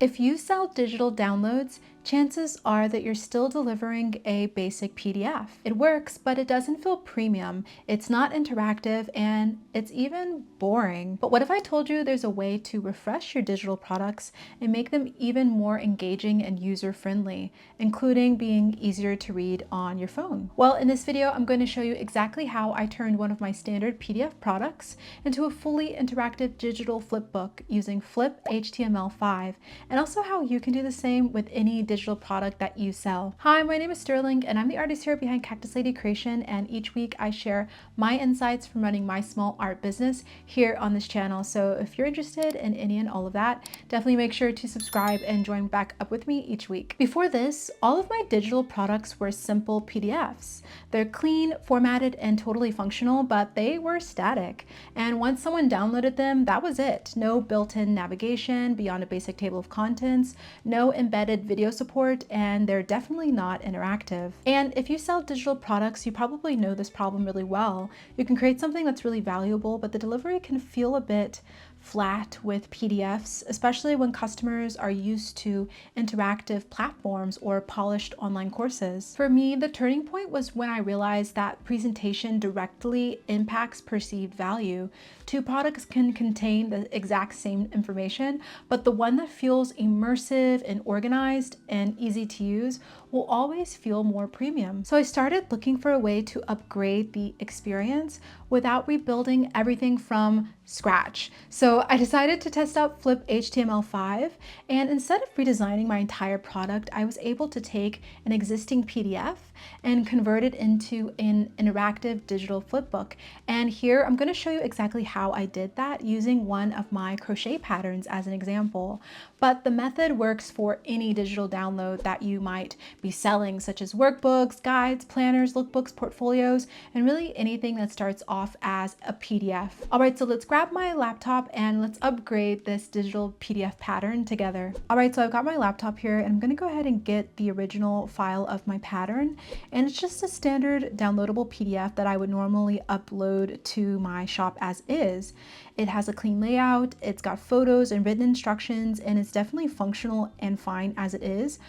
If you sell digital downloads, chances are that you're still delivering a basic PDF. It works, but it doesn't feel premium. It's not interactive and it's even boring. But what if I told you there's a way to refresh your digital products and make them even more engaging and user-friendly, including being easier to read on your phone? Well, in this video, I'm going to show you exactly how I turned one of my standard PDF products into a fully interactive digital flipbook using Flip HTML5, and also how you can do the same with any digital product that you sell. Hi, my name is Sterling and I'm the artist here behind Cactus Lady Creation, and each week I share my insights from running my small art business here on this channel. So if you're interested in any and all of that, definitely make sure to subscribe and join back up with me each week. Before this, all of my digital products were simple PDFs. They're clean, formatted, and totally functional, but they were static. And once someone downloaded them, that was it. No built-in navigation beyond a basic table of contents, no embedded video support, and they're definitely not interactive. And if you sell digital products, you probably know this problem really well. You can create something that's really valuable, but the delivery can feel a bit flat with PDFs, especially when customers are used to interactive platforms or polished online courses. For me, the turning point was when I realized that presentation directly impacts perceived value. Two products can contain the exact same information, but the one that feels immersive and organized and easy to use will always feel more premium. So I started looking for a way to upgrade the experience without rebuilding everything from scratch. So I decided to test out Flip HTML5, and instead of redesigning my entire product, I was able to take an existing PDF and convert it into an interactive digital flipbook. And here I'm going to show you exactly how I did that using one of my crochet patterns as an example. But the method works for any digital download that you might be selling, such as workbooks, guides, planners, lookbooks, portfolios, and really anything that starts off as a PDF. All right, so let's grab my laptop and let's upgrade this digital PDF pattern together. All right, so I've got my laptop here and I'm going to go ahead and get the original file of my pattern. And it's just a standard downloadable PDF that I would normally upload to my shop as is. It has a clean layout, it's got photos and written instructions, and it's definitely functional and fine as it is.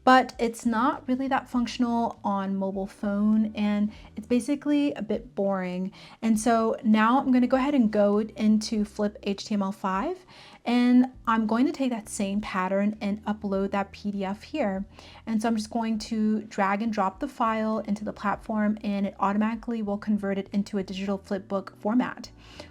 But it's not really that functional on mobile phone, and it's basically a bit boring. And so now I'm going to go ahead and go into Flip HTML5, and I'm going to take that same pattern and upload that PDF here. And so I'm just going to drag and drop the file into the platform, and it automatically will convert it into a digital flipbook format.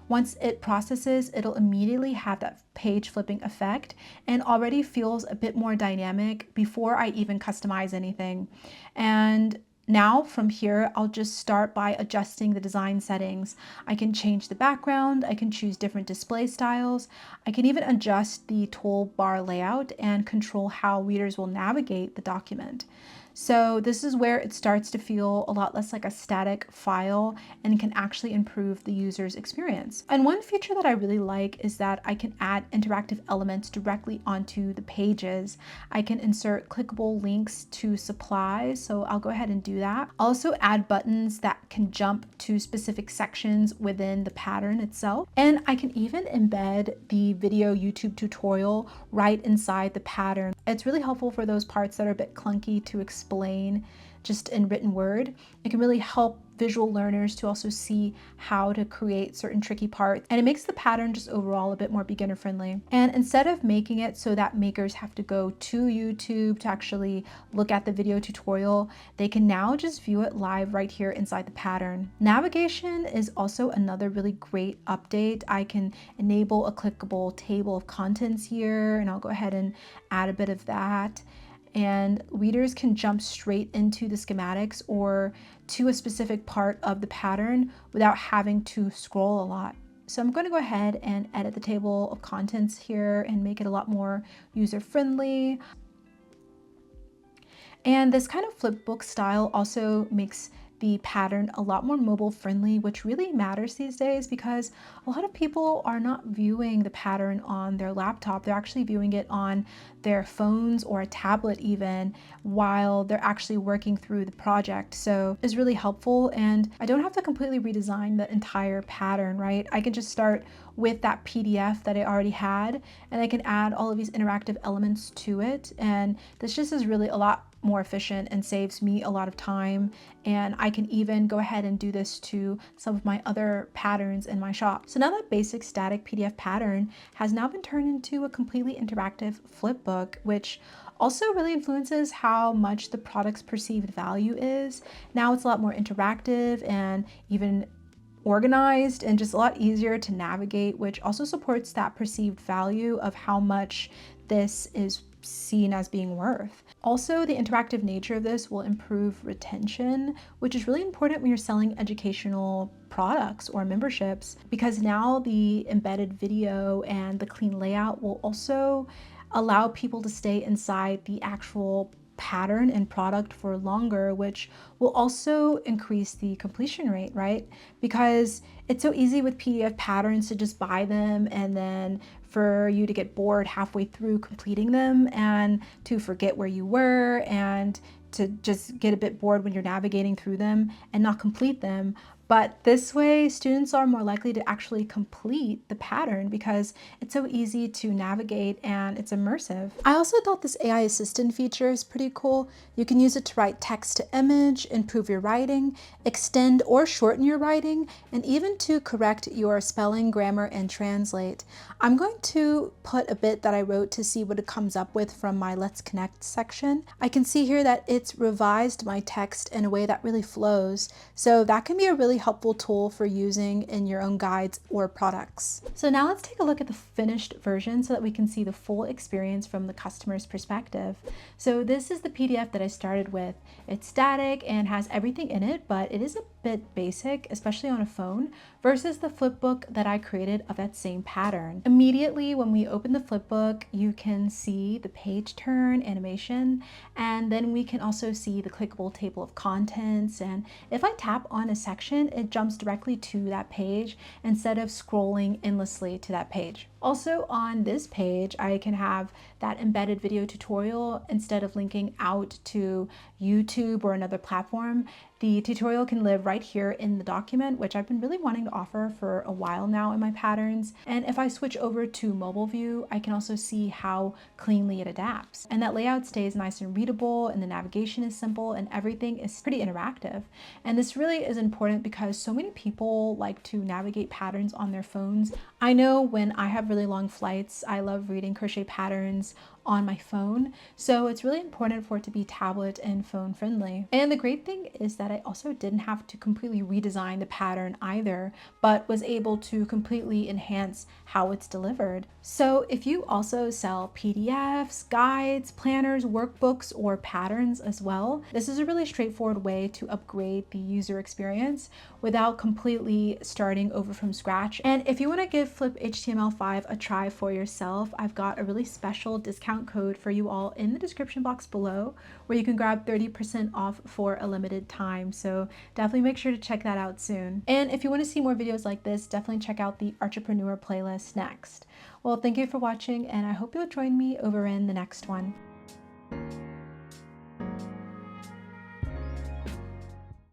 Once it processes, it'll immediately have that page flipping effect and already feels a bit more dynamic before I even customize anything. And now from here, I'll just start by adjusting the design settings. I can change the background, I can choose different display styles, I can even adjust the toolbar layout and control how readers will navigate the document. So this is where it starts to feel a lot less like a static file and can actually improve the user's experience. And one feature that I really like is that I can add interactive elements directly onto the pages. I can insert clickable links to supplies, so I'll go ahead and do that. I'll also add buttons that can jump to specific sections within the pattern itself. And I can even embed the video YouTube tutorial right inside the pattern. It's really helpful for those parts that are a bit clunky to explain just in written word. It can really help visual learners to also see how to create certain tricky parts, and it makes the pattern just overall a bit more beginner friendly. And instead of making it so that makers have to go to YouTube to actually look at the video tutorial, they can now just view it live right here inside the pattern. Navigation is also another really great update. I can enable a clickable table of contents here, and I'll go ahead and add a bit of that. And readers can jump straight into the schematics or to a specific part of the pattern without having to scroll a lot. So I'm going to go ahead and edit the table of contents here and make it a lot more user-friendly. And this kind of flipbook style also makes the pattern a lot more mobile friendly, which really matters these days because a lot of people are not viewing the pattern on their laptop. They're actually viewing it on their phones or a tablet even while they're actually working through the project. So it's really helpful, and I don't have to completely redesign the entire pattern, right? I can just start with that PDF that I already had, and I can add all of these interactive elements to it. And this just is really a lot more efficient and saves me a lot of time. And I can even go ahead and do this to some of my other patterns in my shop. So now that basic static PDF pattern has now been turned into a completely interactive flipbook, which also really influences how much the product's perceived value is. Now it's a lot more interactive and even organized and just a lot easier to navigate, which also supports that perceived value of how much this is seen as being worth. Also, the interactive nature of this will improve retention, which is really important when you're selling educational products or memberships, because now the embedded video and the clean layout will also allow people to stay inside the actual pattern and product for longer, which will also increase the completion rate, right? Because it's so easy with PDF patterns to just buy them and then for you to get bored halfway through completing them and to forget where you were and to just get a bit bored when you're navigating through them and not complete them. But this way, students are more likely to actually complete the pattern because it's so easy to navigate and it's immersive. I also thought this AI assistant feature is pretty cool. You can use it to write text to image, improve your writing, extend or shorten your writing, and even to correct your spelling, grammar, and translate. I'm going to put a bit that I wrote to see what it comes up with from my Let's Connect section. I can see here that it's revised my text in a way that really flows. So that can be a really helpful tool for using in your own guides or products. So now let's take a look at the finished version so that we can see the full experience from the customer's perspective. So this is the PDF that I started with. It's static and has everything in it, but it is a bit basic, especially on a phone, versus the flipbook that I created of that same pattern. Immediately when we open the flipbook, you can see the page turn animation, and then we can also see the clickable table of contents. And if I tap on a section, it jumps directly to that page instead of scrolling endlessly to that page. Also on this page, I can have that embedded video tutorial instead of linking out to YouTube or another platform. The tutorial can live right here in the document, which I've been really wanting to offer for a while now in my patterns. And if I switch over to mobile view, I can also see how cleanly it adapts. And that layout stays nice and readable, and the navigation is simple, and everything is pretty interactive. And this really is important because so many people like to navigate patterns on their phones. I know when I have really long flights, I love reading crochet patterns on my phone. So it's really important for it to be tablet and phone friendly. And the great thing is that I also didn't have to completely redesign the pattern either, but was able to completely enhance how it's delivered. So if you also sell PDFs, guides, planners, workbooks, or patterns as well, this is a really straightforward way to upgrade the user experience without completely starting over from scratch. And if you want to give Flip HTML5 a try for yourself, I've got a really special discount code for you all in the description box below, where you can grab 30% off for a limited time. So definitely make sure to check that out soon. And if you want to see more videos like this, definitely check out the Entrepreneur playlist next. Well, thank you for watching, and I hope you'll join me over in the next one.